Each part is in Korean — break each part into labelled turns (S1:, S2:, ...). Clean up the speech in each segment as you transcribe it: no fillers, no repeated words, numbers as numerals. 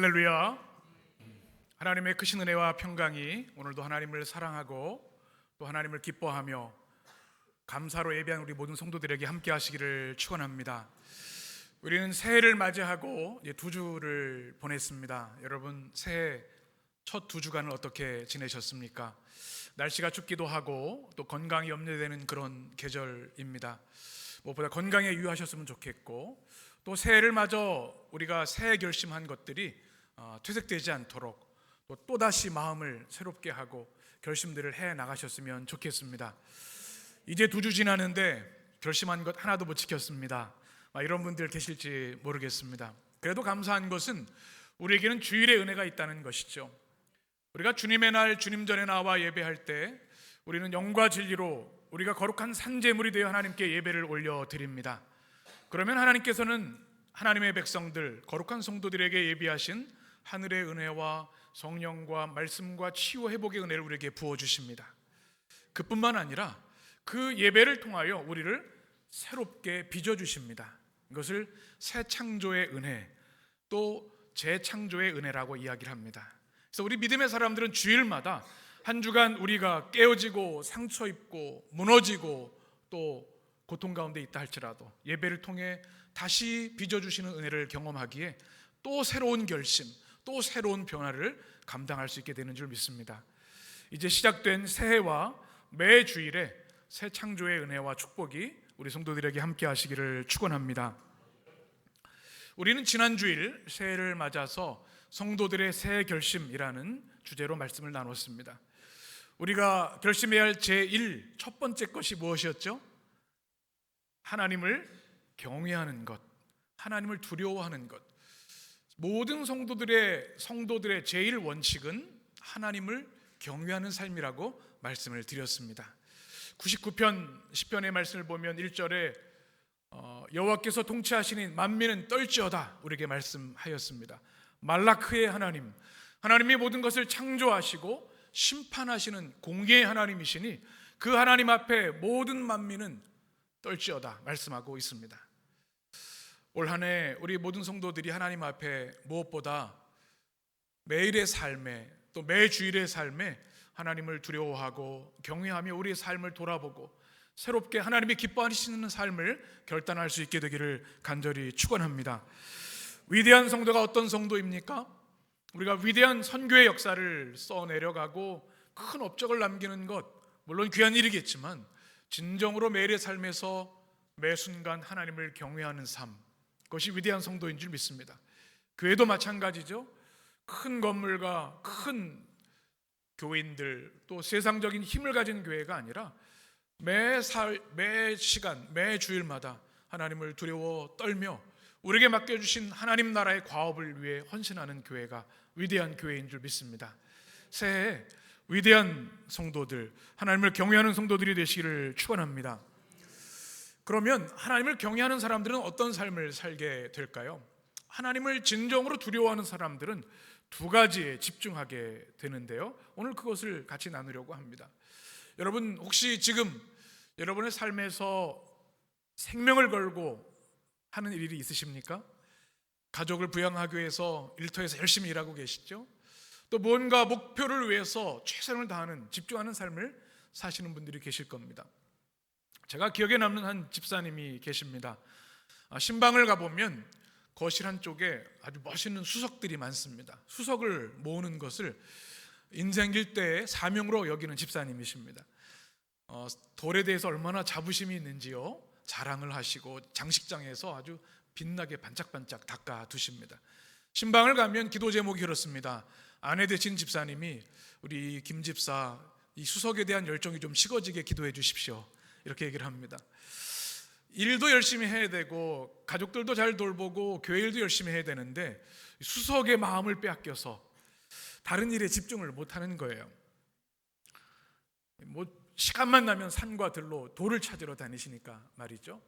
S1: 할렐루야. 하나님의 크신 은혜와 평강이 오늘도 하나님을 사랑하고 또 하나님을 기뻐하며 감사로 예배한 우리 모든 성도들에게 함께 하시기를 축원합니다. 우리는 새해를 맞이하고 이제 두 주를 보냈습니다. 여러분 새해 첫 두 주간을 어떻게 지내셨습니까? 날씨가 춥기도 하고 또 건강이 염려되는 그런 계절입니다. 무엇보다 건강에 유의하셨으면 좋겠고 또 새해를 맞아 우리가 새해 결심한 것들이 퇴색되지 않도록 또다시 마음을 새롭게 하고 결심들을 해 나가셨으면 좋겠습니다. 이제 두 주 지나는데 결심한 것 하나도 못 지켰습니다. 이런 분들 계실지 모르겠습니다. 그래도 감사한 것은 우리에게는 주일의 은혜가 있다는 것이죠. 우리가 주님의 날 주님 전에 나와 예배할 때 우리는 영과 진리로 우리가 거룩한 산제물이 되어 하나님께 예배를 올려드립니다. 그러면 하나님께서는 하나님의 백성들 거룩한 성도들에게 예비하신 하늘의 은혜와 성령과 말씀과 치유 회복의 은혜를 우리에게 부어주십니다. 그뿐만 아니라 그 예배를 통하여 우리를 새롭게 빚어주십니다. 이것을 새 창조의 은혜 또 재창조의 은혜라고 이야기를 합니다. 그래서 우리 믿음의 사람들은 주일마다 한 주간 우리가 깨어지고 상처 입고 무너지고 또 고통 가운데 있다 할지라도 예배를 통해 다시 빚어주시는 은혜를 경험하기에 또 새로운 결심, 또 새로운 변화를 감당할 수 있게 되는 줄 믿습니다. 이제 시작된 새해와 매 주일에 새 창조의 은혜와 축복이 우리 성도들에게 함께 하시기를 축원합니다. 우리는 지난 주일 새해를 맞아서 성도들의 새 결심이라는 주제로 말씀을 나눴습니다. 우리가 결심해야 할 제1 첫 번째 것이 무엇이었죠? 하나님을 경외하는 것, 하나님을 두려워하는 것. 모든 성도들의 제1 원칙은 하나님을 경외하는 삶이라고 말씀을 드렸습니다. 99편 시편의 말씀을 보면 1절에 여호와께서 통치하시니 만민은 떨지어다 우리에게 말씀하였습니다. 말라크의 하나님, 하나님이 모든 것을 창조하시고 심판하시는 공의의 하나님이시니 그 하나님 앞에 모든 만민은 떨지어다 말씀하고 있습니다. 올 한 해 우리 모든 성도들이 하나님 앞에 무엇보다 매일의 삶에 또 매주일의 삶에 하나님을 두려워하고 경외하며 우리의 삶을 돌아보고 새롭게 하나님이 기뻐하시는 삶을 결단할 수 있게 되기를 간절히 축원합니다. 위대한 성도가 어떤 성도입니까? 우리가 위대한 선교의 역사를 써내려가고 큰 업적을 남기는 것 물론 귀한 일이겠지만 진정으로 매일의 삶에서 매 순간 하나님을 경외하는 삶, 그것이 위대한 성도인 줄 믿습니다. 교회도 마찬가지죠. 큰 건물과 큰 교인들 또 세상적인 힘을 가진 교회가 아니라 매 시간, 매 주일마다 하나님을 두려워 떨며 우리에게 맡겨주신 하나님 나라의 과업을 위해 헌신하는 교회가 위대한 교회인 줄 믿습니다. 새해 위대한 성도들, 하나님을 경외하는 성도들이 되시기를 축원합니다. 그러면 하나님을 경외하는 사람들은 어떤 삶을 살게 될까요? 하나님을 진정으로 두려워하는 사람들은 두 가지에 집중하게 되는데요. 오늘 그것을 같이 나누려고 합니다. 여러분 혹시 지금 여러분의 삶에서 생명을 걸고 하는 일이 있으십니까? 가족을 부양하기 위해서 일터에서 열심히 일하고 계시죠? 또 뭔가 목표를 위해서 최선을 다하는 집중하는 삶을 사시는 분들이 계실 겁니다. 제가 기억에 남는 한 집사님이 계십니다. 신방을 가보면 거실 한쪽에 아주 멋있는 수석들이 많습니다. 수석을 모으는 것을 인생 일대의 사명으로 여기는 집사님이십니다. 돌에 대해서 얼마나 자부심이 있는지요 자랑을 하시고 장식장에서 아주 빛나게 반짝반짝 닦아두십니다. 신방을 가면 기도 제목이 그렇습니다. 아내 되신 집사님이 우리 김 집사 이 수석에 대한 열정이 좀 식어지게 기도해 주십시오 이렇게 얘기를 합니다. 일도 열심히 해야 되고 가족들도 잘 돌보고 교회 일도 열심히 해야 되는데 수석의 마음을 빼앗겨서 다른 일에 집중을 못하는 거예요. 시간만 나면 산과 들로 돌을 찾으러 다니시니까 말이죠.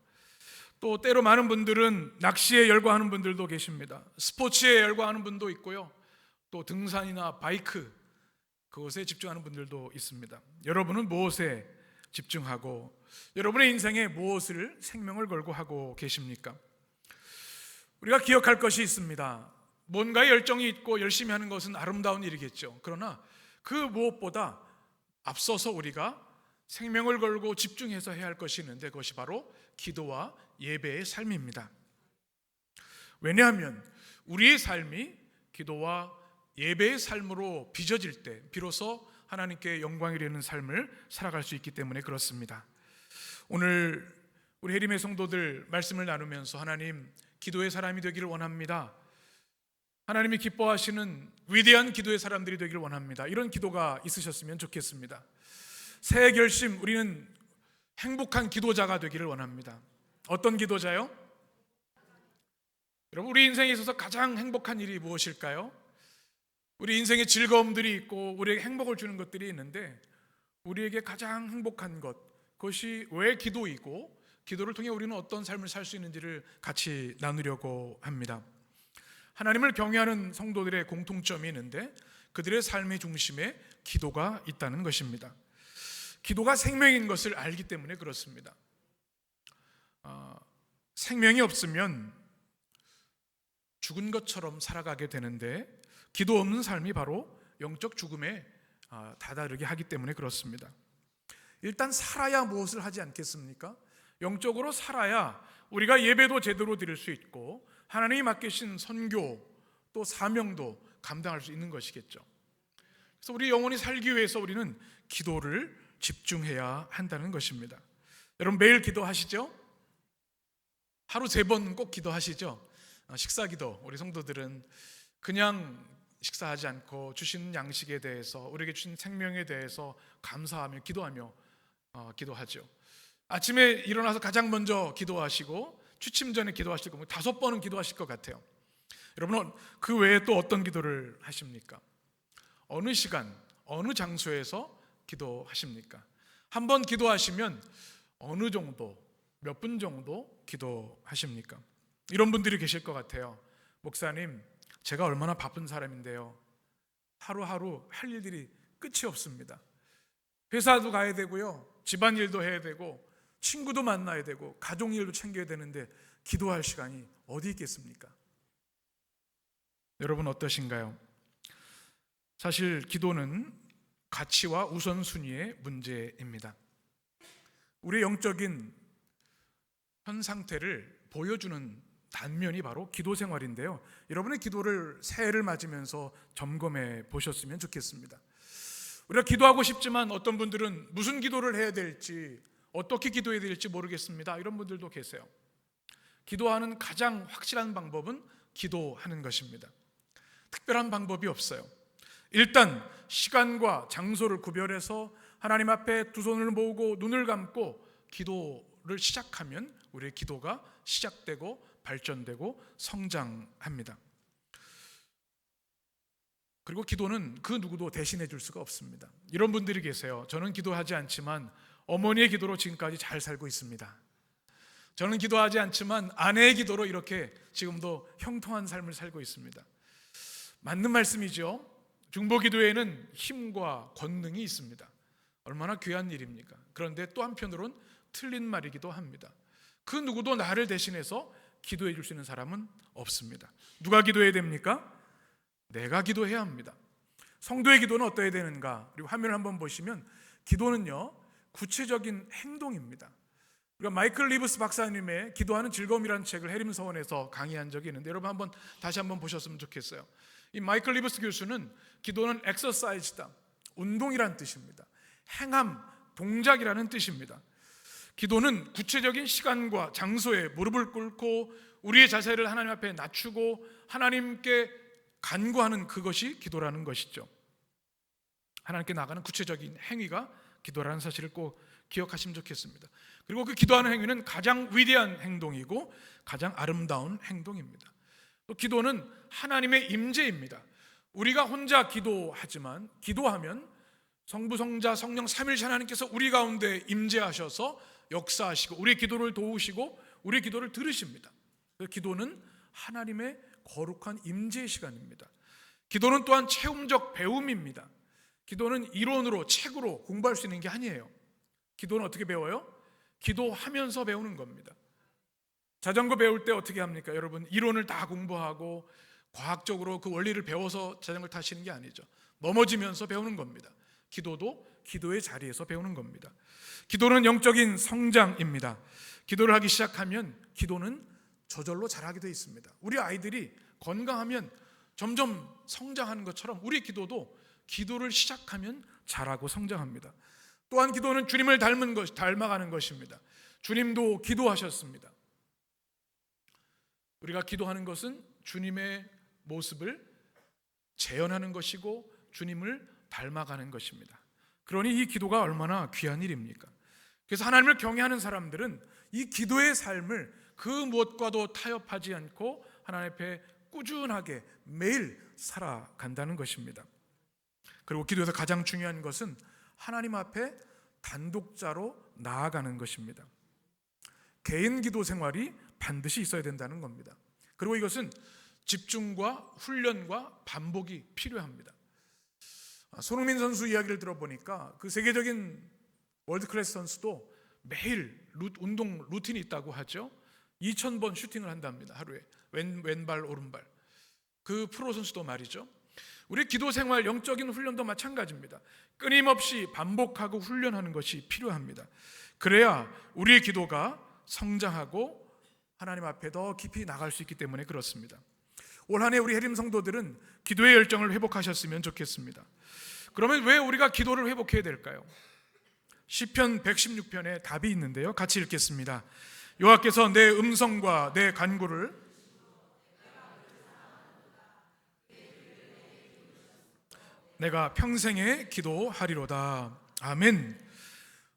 S1: 또 때로 많은 분들은 낚시에 열광하는 분들도 계십니다. 스포츠에 열광하는 분도 있고요. 또 등산이나 바이크 그것에 집중하는 분들도 있습니다. 여러분은 무엇에 집중하고 여러분의 인생에 무엇을 생명을 걸고 하고 계십니까? 우리가 기억할 것이 있습니다. 뭔가에 열정이 있고 열심히 하는 것은 아름다운 일이겠죠. 그러나 그 무엇보다 앞서서 우리가 생명을 걸고 집중해서 해야 할 것이 있는데, 그것이 바로 기도와 예배의 삶입니다. 왜냐하면 우리의 삶이 기도와 예배의 삶으로 빚어질 때 비로소 하나님께 영광이 되는 삶을 살아갈 수 있기 때문에 그렇습니다. 오늘 우리 해림의 성도들 말씀을 나누면서 하나님, 기도의 사람이 되기를 원합니다. 하나님이 기뻐하시는 위대한 기도의 사람들이 되기를 원합니다. 이런 기도가 있으셨으면 좋겠습니다. 새해 결심, 우리는 행복한 기도자가 되기를 원합니다. 어떤 기도자요? 여러분, 우리 인생에 있어서 가장 행복한 일이 무엇일까요? 우리 인생에 즐거움들이 있고 우리에게 행복을 주는 것들이 있는데, 우리에게 가장 행복한 것, 그것이 왜 기도이고 기도를 통해 우리는 어떤 삶을 살 수 있는지를 같이 나누려고 합니다. 하나님을 경외하는 성도들의 공통점이 있는데, 그들의 삶의 중심에 기도가 있다는 것입니다. 기도가 생명인 것을 알기 때문에 그렇습니다. 생명이 없으면 죽은 것처럼 살아가게 되는데, 기도 없는 삶이 바로 영적 죽음에 다다르게 하기 때문에 그렇습니다. 일단 살아야 무엇을 하지 않겠습니까? 영적으로 살아야 우리가 예배도 제대로 드릴 수 있고 하나님이 맡기신 선교 또 사명도 감당할 수 있는 것이겠죠. 그래서 우리 영혼이 살기 위해서 우리는 기도를 집중해야 한다는 것입니다. 여러분, 매일 기도하시죠? 하루 3번 꼭 기도하시죠? 식사기도, 우리 성도들은 그냥 식사하지 않고 주신 양식에 대해서, 우리에게 주신 생명에 대해서 감사하며 기도하며 기도하죠. 아침에 일어나서 가장 먼저 기도하시고 취침 전에 기도하실 거면 5번은 기도하실 것 같아요. 여러분은 그 외에 또 어떤 기도를 하십니까? 어느 시간, 어느 장소에서 기도하십니까? 한 번 기도하시면 어느 정도, 몇 분 정도 기도하십니까? 이런 분들이 계실 것 같아요. 목사님, 제가 얼마나 바쁜 사람인데요, 하루하루 할 일들이 끝이 없습니다. 회사도 가야 되고요, 집안일도 해야 되고 친구도 만나야 되고 가족 일도 챙겨야 되는데 기도할 시간이 어디 있겠습니까? 여러분 어떠신가요? 사실 기도는 가치와 우선순위의 문제입니다. 우리의 영적인 현 상태를 보여주는 단면이 바로 기도 생활인데요, 여러분의 기도를 새해를 맞으면서 점검해 보셨으면 좋겠습니다. 우리가 기도하고 싶지만 어떤 분들은 무슨 기도를 해야 될지, 어떻게 기도해야 될지 모르겠습니다, 이런 분들도 계세요. 기도하는 가장 확실한 방법은 기도하는 것입니다. 특별한 방법이 없어요. 일단 시간과 장소를 구별해서 하나님 앞에 두 손을 모으고 눈을 감고 기도를 시작하면 우리의 기도가 시작되고 발전되고 성장합니다. 그리고 기도는 그 누구도 대신해 줄 수가 없습니다. 이런 분들이 계세요. 저는 기도하지 않지만 어머니의 기도로 지금까지 잘 살고 있습니다. 저는 기도하지 않지만 아내의 기도로 이렇게 지금도 형통한 삶을 살고 있습니다. 맞는 말씀이죠. 중보기도에는 힘과 권능이 있습니다. 얼마나 귀한 일입니까? 그런데 또 한편으론 틀린 말이기도 합니다. 그 누구도 나를 대신해서 기도해 줄 수 있는 사람은 없습니다. 누가 기도해야 됩니까? 내가 기도해야 합니다. 성도의 기도는 어떠해야 되는가? 그리고 화면을 한번 보시면 기도는요, 구체적인 행동입니다. 우리가 마이클 리브스 박사님의 기도하는 즐거움이라는 책을 해림서원에서 강의한 적이 있는데, 여러분 다시 한번 보셨으면 좋겠어요. 이 마이클 리브스 교수는 기도는 엑서사이즈다, 운동이라는 뜻입니다. 행함, 동작이라는 뜻입니다. 기도는 구체적인 시간과 장소에 무릎을 꿇고 우리의 자세를 하나님 앞에 낮추고 하나님께 간구하는 그것이 기도라는 것이죠. 하나님께 나가는 구체적인 행위가 기도라는 사실을 꼭 기억하시면 좋겠습니다. 그리고 그 기도하는 행위는 가장 위대한 행동이고 가장 아름다운 행동입니다. 또 기도는 하나님의 임재입니다. 우리가 혼자 기도하지만 기도하면 성부, 성자, 성령 삼위일체 하나님께서 우리 가운데 임재하셔서 역사하시고 우리의 기도를 도우시고 우리의 기도를 들으십니다. 기도는 하나님의 거룩한 임재의 시간입니다. 기도는 또한 체험적 배움입니다. 기도는 이론으로 책으로 공부할 수 있는 게 아니에요. 기도는 어떻게 배워요? 기도하면서 배우는 겁니다. 자전거 배울 때 어떻게 합니까? 여러분, 이론을 다 공부하고 과학적으로 그 원리를 배워서 자전거를 타시는 게 아니죠. 넘어지면서 배우는 겁니다. 기도도 기도의 자리에서 배우는 겁니다. 기도는 영적인 성장입니다. 기도를 하기 시작하면 기도는 저절로 자라게 되어 있습니다. 우리 아이들이 건강하면 점점 성장하는 것처럼 우리 기도도 기도를 시작하면 자라고 성장합니다. 또한 기도는 주님을 닮아가는 것입니다. 주님도 기도하셨습니다. 우리가 기도하는 것은 주님의 모습을 재현하는 것이고 주님을 닮아가는 것입니다. 그러니 이 기도가 얼마나 귀한 일입니까? 그래서 하나님을 경외하는 사람들은 이 기도의 삶을 그 무엇과도 타협하지 않고 하나님 앞에 꾸준하게 매일 살아간다는 것입니다. 그리고 기도에서 가장 중요한 것은 하나님 앞에 단독자로 나아가는 것입니다. 개인 기도 생활이 반드시 있어야 된다는 겁니다. 그리고 이것은 집중과 훈련과 반복이 필요합니다. 손흥민 선수 이야기를 들어보니까 그 세계적인 월드클래스 선수도 매일 운동 루틴이 있다고 하죠. 2000번 슈팅을 한답니다. 하루에 왼발 오른발. 그 프로 선수도 말이죠. 우리 기도 생활 영적인 훈련도 마찬가지입니다. 끊임없이 반복하고 훈련하는 것이 필요합니다. 그래야 우리의 기도가 성장하고 하나님 앞에 더 깊이 나갈 수 있기 때문에 그렇습니다. 올 한 해 우리 해림 성도들은 기도의 열정을 회복하셨으면 좋겠습니다. 그러면 왜 우리가 기도를 회복해야 될까요? 시편 116편에 답이 있는데요. 같이 읽겠습니다. 여호와께서 내 음성과 내 간구를 내가 평생에 기도하리로다. 아멘.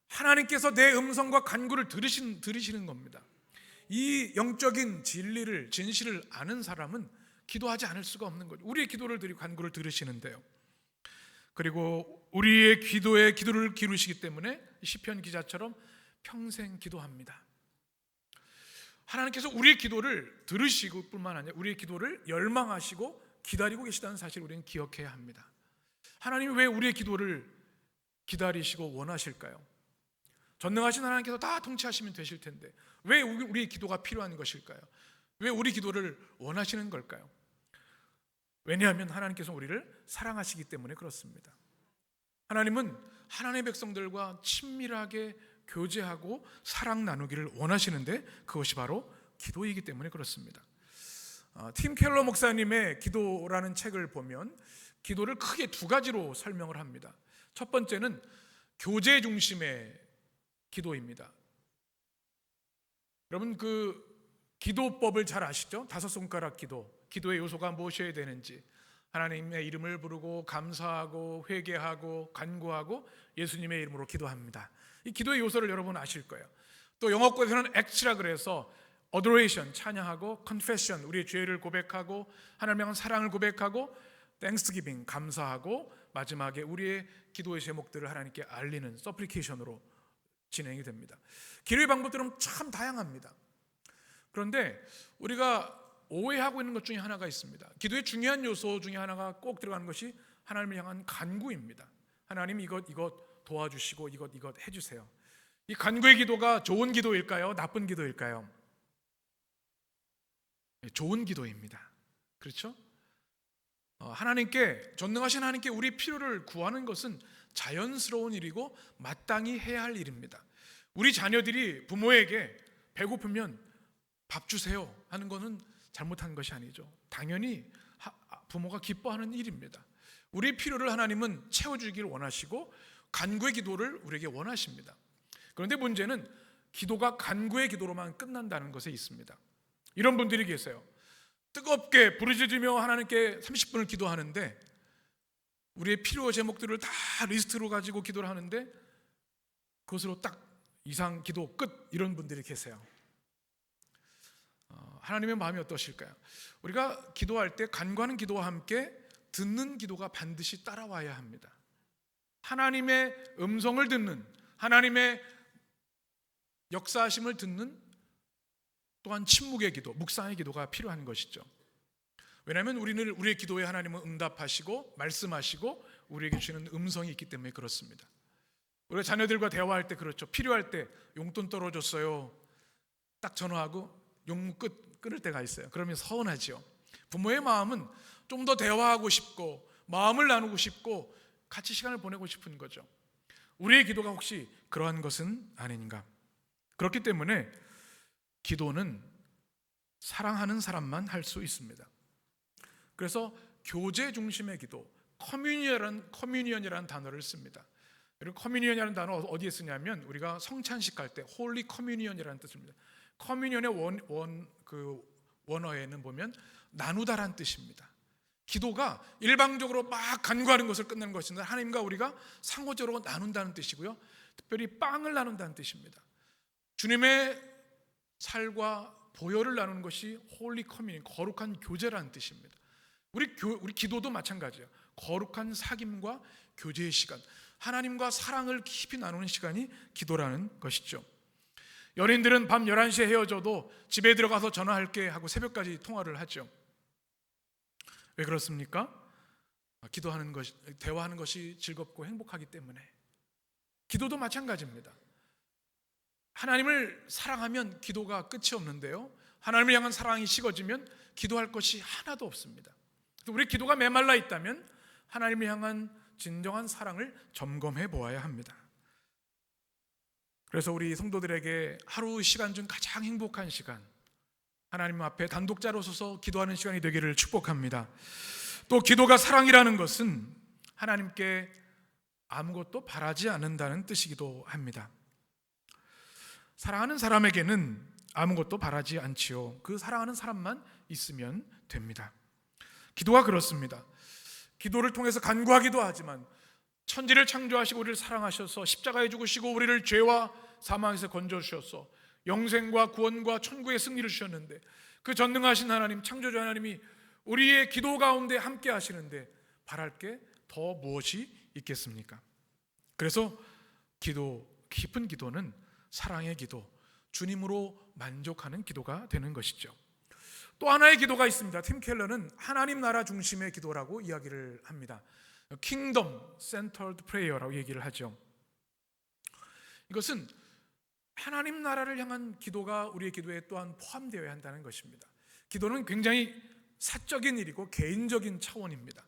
S1: 하나님께서 내 음성과 간구를 들으시는 겁니다. 이 영적인 진실을 아는 사람은 기도하지 않을 수가 없는 거죠. 우리의 기도를 드리고 간구를 들으시는데요. 그리고 우리의 기도를 기르시기 때문에 시편 기자처럼 평생 기도합니다. 하나님께서 우리의 기도를 들으시고 뿐만 아니라 우리의 기도를 열망하시고 기다리고 계시다는 사실을 우리는 기억해야 합니다. 하나님이 왜 우리의 기도를 기다리시고 원하실까요? 전능하신 하나님께서 다 통치하시면 되실 텐데 왜 우리의 기도가 필요한 것일까요? 왜 우리 기도를 원하시는 걸까요? 왜냐하면 하나님께서 우리를 사랑하시기 때문에 그렇습니다. 하나님은 하나님의 백성들과 친밀하게 교제하고 사랑 나누기를 원하시는데 그것이 바로 기도이기 때문에 그렇습니다. 팀 켈러 목사님의 기도라는 책을 보면 기도를 크게 두 가지로 설명을 합니다. 첫 번째는 교제 중심의 기도입니다. 여러분 그 기도법을 잘 아시죠? 다섯 손가락 기도. 기도의 요소가 무엇이어야 되는지, 하나님의 이름을 부르고 감사하고 회개하고 간구하고 예수님의 이름으로 기도합니다. 이 기도의 요소를 여러분 아실 거예요. 또 영어권에서는 act라 그래서 adoration 찬양하고 confession 우리의 죄를 고백하고 하나님을 향한 사랑을 고백하고 thanksgiving 감사하고 마지막에 우리의 기도의 제목들을 하나님께 알리는 supplication으로 진행이 됩니다. 기도의 방법들은 참 다양합니다. 그런데 우리가 오해하고 있는 것 중에 하나가 있습니다. 기도의 중요한 요소 중에 하나가 꼭 들어가는 것이 하나님을 향한 간구입니다. 하나님 이것 도와주시고 이것 해주세요. 이 간구의 기도가 좋은 기도일까요? 나쁜 기도일까요? 좋은 기도입니다. 그렇죠? 하나님께 전능하신 하나님께 우리 필요를 구하는 것은 자연스러운 일이고 마땅히 해야 할 일입니다. 우리 자녀들이 부모에게 배고프면 밥 주세요 하는 것은 잘못한 것이 아니죠. 당연히 부모가 기뻐하는 일입니다. 우리 필요를 하나님은 채워주기를 원하시고 간구의 기도를 우리에게 원하십니다. 그런데 문제는 기도가 간구의 기도로만 끝난다는 것에 있습니다. 이런 분들이 계세요. 뜨겁게 부르짖으며 하나님께 30분을 기도하는데 우리의 필요 제목들을 다 리스트로 가지고 기도를 하는데 그것으로 딱 이상 기도 끝 이런 분들이 계세요. 하나님의 마음이 어떠실까요? 우리가 기도할 때 간구하는 기도와 함께 듣는 기도가 반드시 따라와야 합니다. 하나님의 음성을 듣는, 하나님의 역사하심을 듣는 또한 침묵의 기도, 묵상의 기도가 필요한 것이죠. 왜냐하면 우리의 기도에 하나님은 응답하시고 말씀하시고 우리에게 주시는 음성이 있기 때문에 그렇습니다. 우리가 자녀들과 대화할 때 그렇죠. 필요할 때 용돈 떨어졌어요. 딱 전화하고 용무 끊을 때가 있어요. 그러면 서운하죠. 부모의 마음은 좀 더 대화하고 싶고 마음을 나누고 싶고 같이 시간을 보내고 싶은 거죠. 우리의 기도가 혹시 그러한 것은 아닌가? 그렇기 때문에 기도는 사랑하는 사람만 할 수 있습니다. 그래서 교제 중심의 기도, 커뮤니언이라는 단어를 씁니다. 그리고 커뮤니언이라는 단어 어디에 쓰냐면 우리가 성찬식 할 때 홀리 커뮤니언이라는 뜻입니다. 커뮤니언의 원어에는 보면 나누다란 뜻입니다. 기도가 일방적으로 막 간구하는 것을 끝내는 것이 아니라 하나님과 우리가 상호적으로 나눈다는 뜻이고요, 특별히 빵을 나눈다는 뜻입니다. 주님의 살과 보혈을 나누는 것이 홀리 커뮤니언, 거룩한 교제라는 뜻입니다. 우리 기도도 마찬가지예요. 거룩한 사귐과 교제의 시간, 하나님과 사랑을 깊이 나누는 시간이 기도라는 것이죠. 연인들은 밤 11시에 헤어져도 집에 들어가서 전화할게 하고 새벽까지 통화를 하죠. 왜 그렇습니까? 기도하는 것이, 대화하는 것이 즐겁고 행복하기 때문에. 기도도 마찬가지입니다. 하나님을 사랑하면 기도가 끝이 없는데요, 하나님을 향한 사랑이 식어지면 기도할 것이 하나도 없습니다. 우리 기도가 메말라 있다면 하나님을 향한 진정한 사랑을 점검해 보아야 합니다. 그래서 우리 성도들에게 하루 시간 중 가장 행복한 시간, 하나님 앞에 단독자로 서서 기도하는 시간이 되기를 축복합니다. 또 기도가 사랑이라는 것은 하나님께 아무것도 바라지 않는다는 뜻이기도 합니다. 사랑하는 사람에게는 아무것도 바라지 않지요. 그 사랑하는 사람만 있으면 됩니다. 기도가 그렇습니다. 기도를 통해서 간구하기도 하지만 천지를 창조하시고 우리를 사랑하셔서 십자가에 죽으시고 우리를 죄와 사망에서 건져주셔서 영생과 구원과 천국의 승리를 주셨는데, 그 전능하신 하나님, 창조주 하나님이 우리의 기도 가운데 함께 하시는데 바랄 게 더 무엇이 있겠습니까? 그래서 깊은 기도는 사랑의 기도, 주님으로 만족하는 기도가 되는 것이죠. 또 하나의 기도가 있습니다. 팀 켈러는 하나님 나라 중심의 기도라고 이야기를 합니다. Kingdom Centered Prayer라고 얘기를 하죠. 이것은 하나님 나라를 향한 기도가 우리의 기도에 또한 포함되어야 한다는 것입니다. 기도는 굉장히 사적인 일이고 개인적인 차원입니다.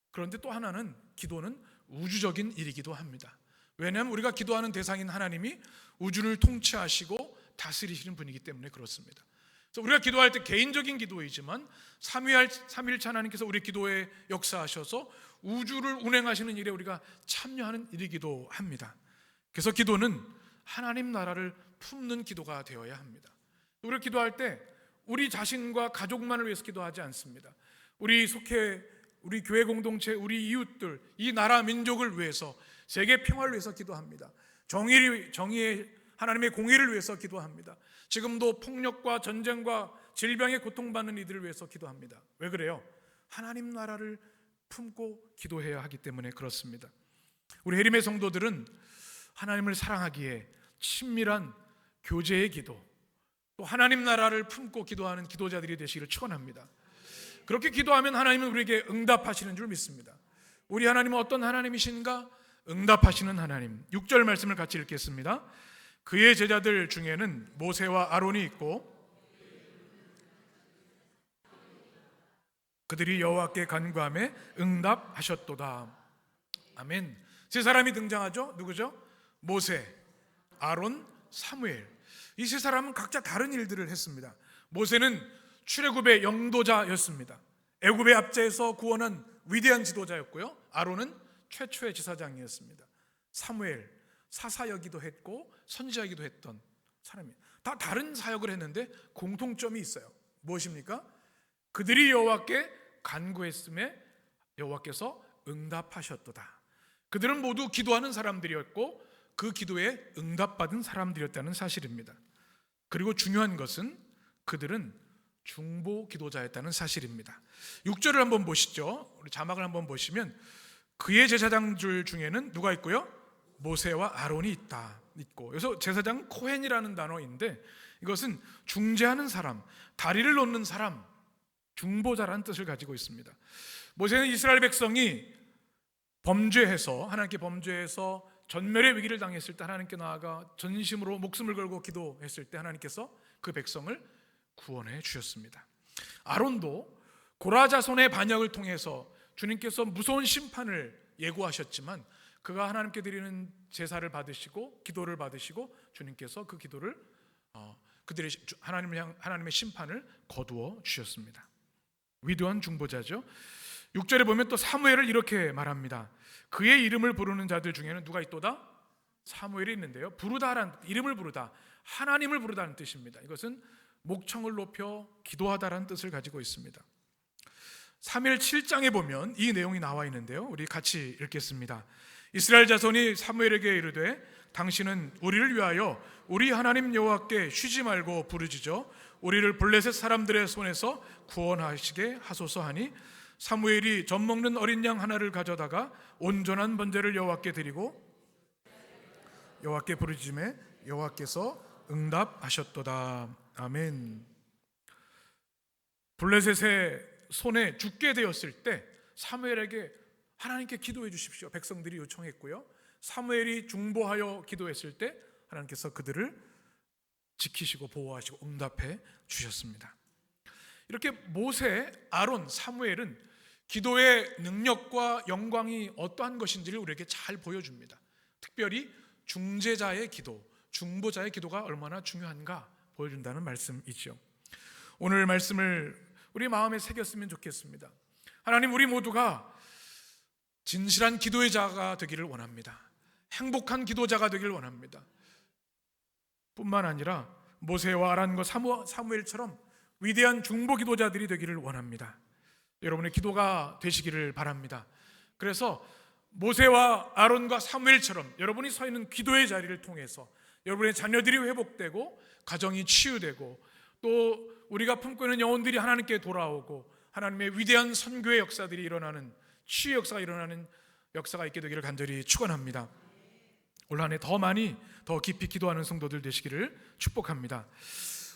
S1: 그런데 또 하나는 기도는 우주적인 일이기도 합니다. 왜냐하면 우리가 기도하는 대상인 하나님이 우주를 통치하시고 다스리시는 분이기 때문에 그렇습니다. 그래서 우리가 기도할 때 개인적인 기도이지만 삼위일체 하나님께서 우리 기도에 역사하셔서 우주를 운행하시는 일에 우리가 참여하는 일이기도 합니다. 그래서 기도는 하나님 나라를 품는 기도가 되어야 합니다. 우리가 기도할 때 우리 자신과 가족만을 위해서 기도하지 않습니다. 우리 교회 공동체, 우리 이웃들, 이 나라 민족을 위해서, 세계 평화를 위해서 기도합니다. 정의의 하나님의 공의를 위해서 기도합니다. 지금도 폭력과 전쟁과 질병에 고통받는 이들을 위해서 기도합니다. 왜 그래요? 하나님 나라를 품고 기도해야 하기 때문에 그렇습니다. 우리 해림의 성도들은 하나님을 사랑하기에 친밀한 교제의 기도, 또 하나님 나라를 품고 기도하는 기도자들이 되시기를 축원합니다. 그렇게 기도하면 하나님은 우리에게 응답하시는 줄 믿습니다. 우리 하나님은 어떤 하나님이신가? 응답하시는 하나님. 6절 말씀을 같이 읽겠습니다. 그의 제자들 중에는 모세와 아론이 있고 그들이 여호와께 간구하며 응답하셨도다. 아멘. 세 사람이 등장하죠. 누구죠? 모세, 아론, 사무엘. 이 세 사람은 각자 다른 일들을 했습니다. 모세는 출애굽의 영도자였습니다. 애굽의 압제에서 구원한 위대한 지도자였고요, 아론은 최초의 제사장이었습니다. 사무엘, 사사여기도 했고 선지자이기도 했던 사람이에요. 다 다른 사역을 했는데 공통점이 있어요. 무엇입니까? 그들이 여호와께 간구했음에 여호와께서 응답하셨도다. 그들은 모두 기도하는 사람들이었고 그 기도에 응답받은 사람들이었다는 사실입니다. 그리고 중요한 것은 그들은 중보 기도자였다는 사실입니다. 6절을 한번 보시죠. 우리 자막을 한번 보시면 그의 제사장들 중에는 누가 있고요? 모세와 아론이 있고, 그래서 제사장 코헨이라는 단어인데 이것은 중재하는 사람, 다리를 놓는 사람, 중보자라는 뜻을 가지고 있습니다. 모세는 이스라엘 백성이 하나님께 범죄해서 전멸의 위기를 당했을 때 하나님께 나아가 전심으로 목숨을 걸고 기도했을 때 하나님께서 그 백성을 구원해 주셨습니다. 아론도 고라자손의 반역을 통해서 주님께서 무서운 심판을 예고하셨지만 그가 하나님께 드리는 제사를 받으시고 기도를 받으시고 주님께서 그 기도를 그들의 하나님의 심판을 거두어 주셨습니다. 위대한 중보자죠. 6절에 보면 또 사무엘을 이렇게 말합니다. 그의 이름을 부르는 자들 중에는 누가 있도다? 사무엘이 있는데요. 부르다라는 이름을 부르다, 하나님을 부르다는 뜻입니다. 이것은 목청을 높여 기도하다라는 뜻을 가지고 있습니다. 사무엘 7장에 보면 이 내용이 나와 있는데요. 우리 같이 읽겠습니다. 이스라엘 자손이 사무엘에게 이르되 당신은 우리를 위하여 우리 하나님 여호와께 쉬지 말고 부르짖어 우리를 블레셋 사람들의 손에서 구원하시게 하소서 하니 사무엘이 젖 먹는 어린 양 하나를 가져다가 온전한 번제를 여호와께 드리고 여호와께 부르짖음에 여호와께서 응답하셨도다. 아멘. 블레셋의 손에 죽게 되었을 때 사무엘에게 하나님께 기도해 주십시오, 백성들이 요청했고요. 사무엘이 중보하여 기도했을 때 하나님께서 그들을 지키시고 보호하시고 응답해 주셨습니다. 이렇게 모세, 아론, 사무엘은 기도의 능력과 영광이 어떠한 것인지를 우리에게 잘 보여줍니다. 특별히 중재자의 기도, 중보자의 기도가 얼마나 중요한가 보여준다는 말씀이죠. 오늘 말씀을 우리 마음에 새겼으면 좋겠습니다. 하나님, 우리 모두가 진실한 기도의 자가 되기를 원합니다. 행복한 기도자가 되기를 원합니다. 뿐만 아니라 모세와 아란과 사무엘처럼 위대한 중보 기도자들이 되기를 원합니다. 여러분의 기도가 되시기를 바랍니다. 그래서 모세와 아론과 사무엘처럼 여러분이 서 있는 기도의 자리를 통해서 여러분의 자녀들이 회복되고 가정이 치유되고 또 우리가 품고 있는 영혼들이 하나님께 돌아오고 하나님의 위대한 선교의 역사들이 일어나는, 치유 역사가 일어나는 역사가 있게 되기를 간절히 축원합니다. 올 한 해 더 많이 더 깊이 기도하는 성도들 되시기를 축복합니다.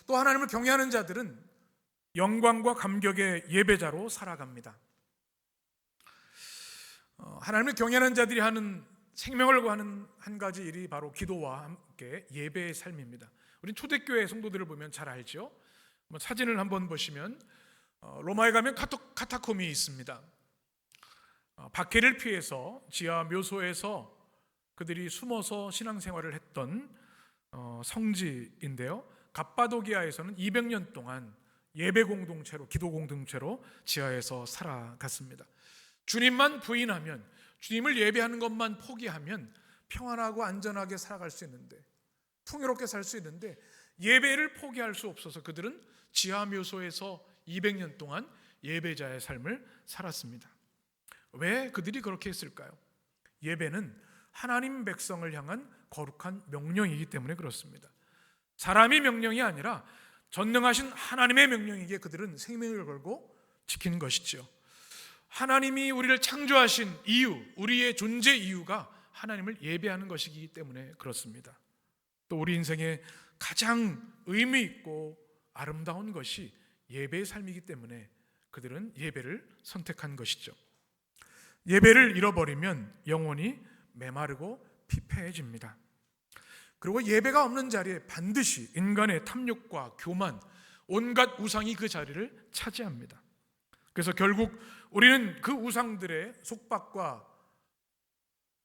S1: 또 하나님을 경외하는 자들은 영광과 감격의 예배자로 살아갑니다. 하나님을 경외하는 자들이 하는, 생명을 구하는 한 가지 일이 바로 기도와 함께 예배의 삶입니다. 우리 초대교회 성도들을 보면 잘 알죠. 사진을 한번 보시면 로마에 가면 카타콤이 있습니다. 박해를 피해서 지하 묘소에서 그들이 숨어서 신앙생활을 했던 성지인데요. 갑바도기아에서는 200년 동안 예배 공동체로, 기도 공동체로 지하에서 살아갔습니다. 주님만 부인하면, 주님을 예배하는 것만 포기하면 평안하고 안전하게 살아갈 수 있는데, 풍요롭게 살 수 있는데 예배를 포기할 수 없어서 그들은 지하 묘소에서 200년 동안 예배자의 삶을 살았습니다. 왜 그들이 그렇게 했을까요? 예배는 하나님 백성을 향한 거룩한 명령이기 때문에 그렇습니다. 사람의 명령이 아니라 전능하신 하나님의 명령이기에 그들은 생명을 걸고 지키는 것이죠. 하나님이 우리를 창조하신 이유, 우리의 존재 이유가 하나님을 예배하는 것이기 때문에 그렇습니다. 또 우리 인생의 가장 의미 있고 아름다운 것이 예배의 삶이기 때문에 그들은 예배를 선택한 것이죠. 예배를 잃어버리면 영혼이 메마르고 피폐해집니다. 그리고 예배가 없는 자리에 반드시 인간의 탐욕과 교만, 온갖 우상이 그 자리를 차지합니다. 그래서 결국 우리는 그 우상들의 속박과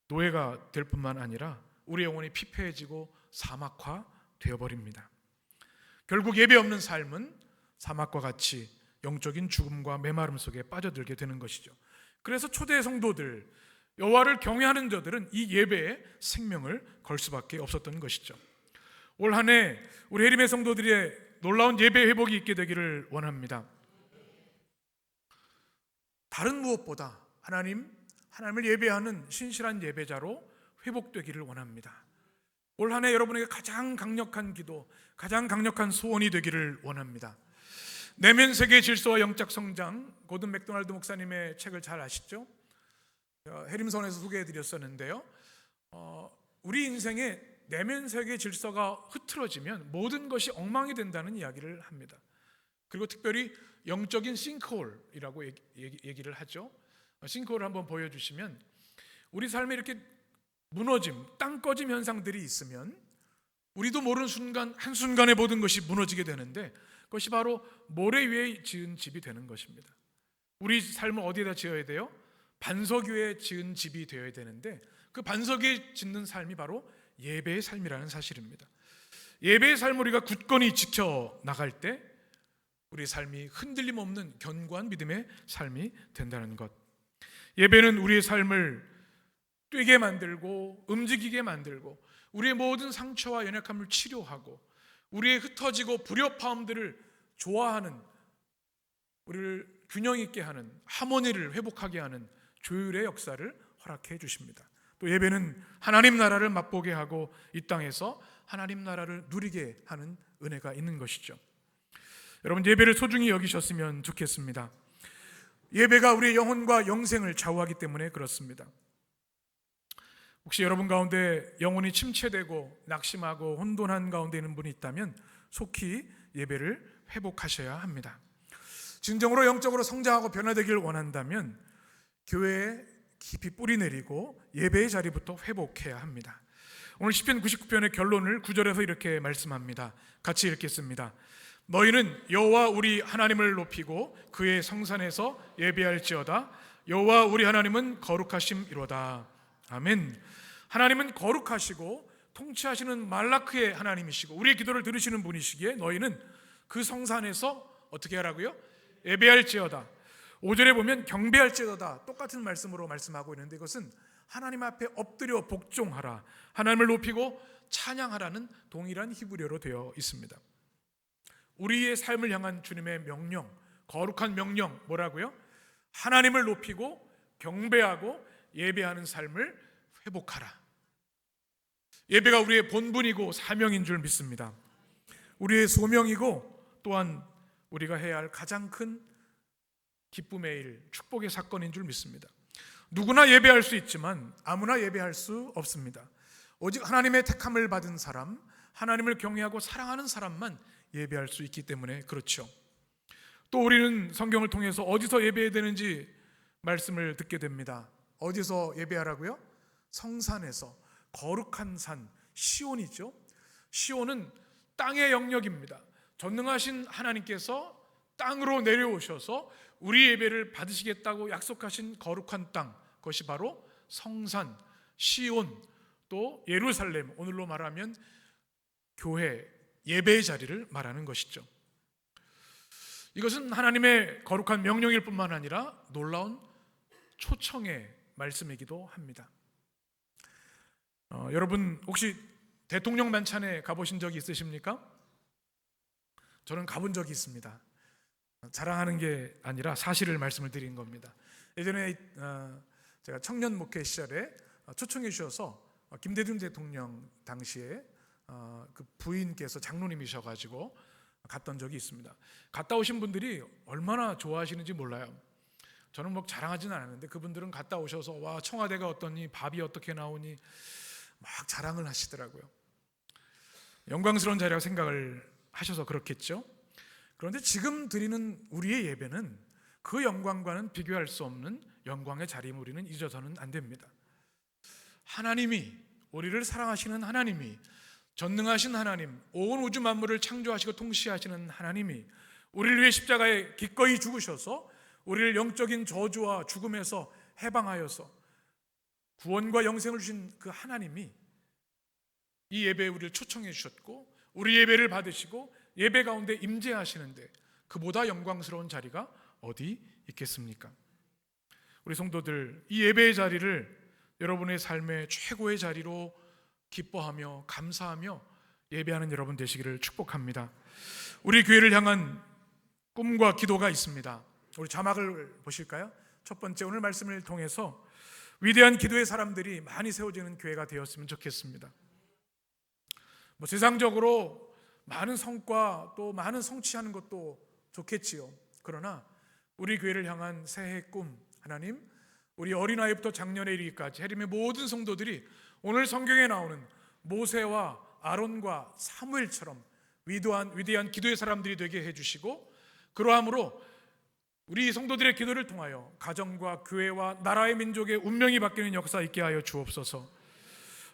S1: 노예가 될 뿐만 아니라 우리 영혼이 피폐해지고 사막화 되어버립니다. 결국 예배 없는 삶은 사막과 같이 영적인 죽음과 메마름 속에 빠져들게 되는 것이죠. 그래서 초대 성도들, 여호와를 경외하는 자들은 이 예배에 생명을 걸 수밖에 없었던 것이죠. 올 한 해 우리 해림의 성도들의 놀라운 예배 회복이 있게 되기를 원합니다. 다른 무엇보다 하나님을 예배하는 신실한 예배자로 회복되기를 원합니다. 올 한 해 여러분에게 가장 강력한 기도, 가장 강력한 소원이 되기를 원합니다. 내면 세계 질서와 영적 성장, 고든 맥도날드 목사님의 책을 잘 아시죠? 해림선에서 소개해드렸었는데요. 우리 인생의 내면 세계 질서가 흐트러지면 모든 것이 엉망이 된다는 이야기를 합니다. 그리고 특별히 영적인 싱크홀이라고 얘기를 하죠. 싱크홀을 한번 보여주시면 우리 삶에 이렇게 무너짐, 땅 꺼짐 현상들이 있으면 우리도 모르는 순간, 한순간에 모든 것이 무너지게 되는데 그것이 바로 모래 위에 지은 집이 되는 것입니다. 우리 삶을 어디에다 지어야 돼요? 반석 위에 지은 집이 되어야 되는데 그 반석 위에 짓는 삶이 바로 예배의 삶이라는 사실입니다. 예배의 삶을 우리가 굳건히 지켜나갈 때 우리 삶이 흔들림 없는 견고한 믿음의 삶이 된다는 것. 예배는 우리의 삶을 뛰게 만들고 움직이게 만들고 우리의 모든 상처와 연약함을 치료하고 우리의 흩어지고 불협화음들을 조화하는, 우리를 균형 있게 하는, 하모니를 회복하게 하는 조율의 역사를 허락해 주십니다. 또 예배는 하나님 나라를 맛보게 하고 이 땅에서 하나님 나라를 누리게 하는 은혜가 있는 것이죠. 여러분, 예배를 소중히 여기셨으면 좋겠습니다. 예배가 우리의 영혼과 영생을 좌우하기 때문에 그렇습니다. 혹시 여러분 가운데 영혼이 침체되고 낙심하고 혼돈한 가운데 있는 분이 있다면 속히 예배를 회복하셔야 합니다. 진정으로 영적으로 성장하고 변화되기를 원한다면 교회에 깊이 뿌리 내리고 예배의 자리부터 회복해야 합니다. 오늘 시편 99편의 결론을 9절에서 이렇게 말씀합니다. 같이 읽겠습니다. 너희는 여호와 우리 하나님을 높이고 그의 성산에서 예배할지어다. 여호와 우리 하나님은 거룩하심이로다. 아멘. 하나님은 거룩하시고 통치하시는 말라크의 하나님이시고 우리의 기도를 들으시는 분이시기에 너희는 그 성산에서 어떻게 하라고요? 예배할지어다. 5절에 보면 경배할지어다, 똑같은 말씀으로 말씀하고 있는데 이것은 하나님 앞에 엎드려 복종하라, 하나님을 높이고 찬양하라는 동일한 히브리어로 되어 있습니다. 우리의 삶을 향한 주님의 명령, 거룩한 명령 뭐라고요? 하나님을 높이고 경배하고 예배하는 삶을 회복하라. 예배가 우리의 본분이고 사명인 줄 믿습니다. 우리의 소명이고 또한 우리가 해야 할 가장 큰 기쁨의 일, 축복의 사건인 줄 믿습니다. 누구나 예배할 수 있지만 아무나 예배할 수 없습니다. 오직 하나님의 택함을 받은 사람, 하나님을 경외하고 사랑하는 사람만 예배할 수 있기 때문에 그렇죠. 또 우리는 성경을 통해서 어디서 예배해야 되는지 말씀을 듣게 됩니다. 어디서 예배하라고요? 성산에서. 거룩한 산, 시온이죠. 시온은 땅의 영역입니다. 전능하신 하나님께서 땅으로 내려오셔서 우리 예배를 받으시겠다고 약속하신 거룩한 땅, 그것이 바로 성산, 시온, 또 예루살렘, 오늘로 말하면 교회, 예배의 자리를 말하는 것이죠. 이것은 하나님의 거룩한 명령일 뿐만 아니라 놀라운 초청의 말씀이기도 합니다. 여러분 혹시 대통령 만찬에 가보신 적이 있으십니까? 저는 가본 적이 있습니다. 자랑하는 게 아니라 사실을 말씀을 드리는 겁니다. 예전에 제가 청년 목회 시절에 초청해 주셔서 김대중 대통령 당시에 그 부인께서 장로님이셔가지고 갔던 적이 있습니다. 갔다 오신 분들이 얼마나 좋아하시는지 몰라요. 저는 뭐 자랑하지는 않았는데 그분들은 갔다 오셔서 와, 청와대가 어떠니, 밥이 어떻게 나오니 막 자랑을 하시더라고요. 영광스러운 자리라고 생각을 하셔서 그렇겠죠. 그런데 지금 드리는 우리의 예배는 그 영광과는 비교할 수 없는 영광의 자리임을 우리는 잊어서는 안 됩니다. 하나님이, 우리를 사랑하시는 하나님이, 전능하신 하나님, 온 우주 만물을 창조하시고 통치하시는 하나님이 우리를 위해 십자가에 기꺼이 죽으셔서 우리를 영적인 저주와 죽음에서 해방하여서 구원과 영생을 주신 그 하나님이 이 예배에 우리를 초청해 주셨고 우리 예배를 받으시고 예배 가운데 임재하시는데 그보다 영광스러운 자리가 어디 있겠습니까? 우리 성도들, 이 예배의 자리를 여러분의 삶의 최고의 자리로 기뻐하며 감사하며 예배하는 여러분 되시기를 축복합니다. 우리 교회를 향한 꿈과 기도가 있습니다. 우리 자막을 보실까요? 첫 번째, 오늘 말씀을 통해서 위대한 기도의 사람들이 많이 세워지는 교회가 되었으면 좋겠습니다. 뭐 세상적으로 많은 성과 또 많은 성취하는 것도 좋겠지요. 그러나 우리 교회를 향한 새해 꿈, 하나님, 우리 어린아이부터 장년에 이르기까지 해림의 모든 성도들이 오늘 성경에 나오는 모세와 아론과 사무엘처럼 위대한 기도의 사람들이 되게 해주시고 그러함으로 우리 성도들의 기도를 통하여 가정과 교회와 나라의 민족의 운명이 바뀌는 역사 있게 하여 주옵소서.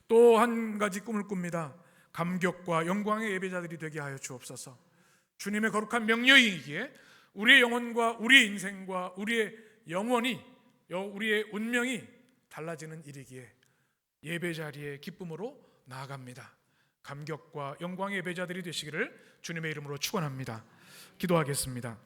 S1: 또 한 가지 꿈을 꿉니다. 감격과 영광의 예배자들이 되게 하여 주옵소서. 주님의 거룩한 명령이기에 우리의 영혼과 우리의 인생과 우리의 영혼이, 우리의 운명이 달라지는 일이기에 예배 자리에 기쁨으로 나아갑니다. 감격과 영광의 예배자들이 되시기를 주님의 이름으로 축원합니다. 기도하겠습니다.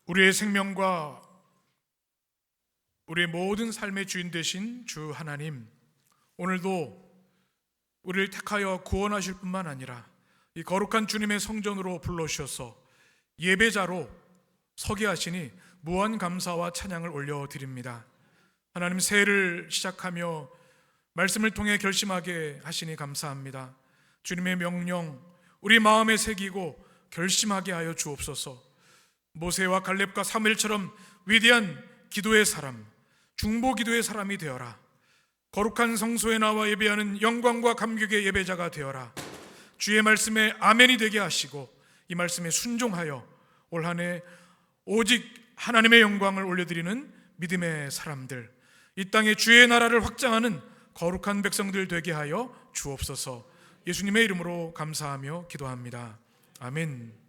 S1: 우리의 생명과 우리의 모든 삶의 주인 되신 주 하나님, 오늘도 우리를 택하여 구원하실 뿐만 아니라 이 거룩한 주님의 성전으로 불러주셔서 예배자로 서게 하시니 무한 감사와 찬양을 올려드립니다. 하나님, 새해를 시작하며 말씀을 통해 결심하게 하시니 감사합니다. 주님의 명령 우리 마음에 새기고 결심하게 하여 주옵소서. 모세와 갈렙과 사무엘처럼 위대한 기도의 사람, 중보 기도의 사람이 되어라. 거룩한 성소에 나와 예배하는 영광과 감격의 예배자가 되어라. 주의 말씀에 아멘이 되게 하시고 이 말씀에 순종하여 올 한 해 오직 하나님의 영광을 올려드리는 믿음의 사람들, 이 땅에 주의 나라를 확장하는 거룩한 백성들 되게 하여 주옵소서. 예수님의 이름으로 감사하며 기도합니다. 아멘.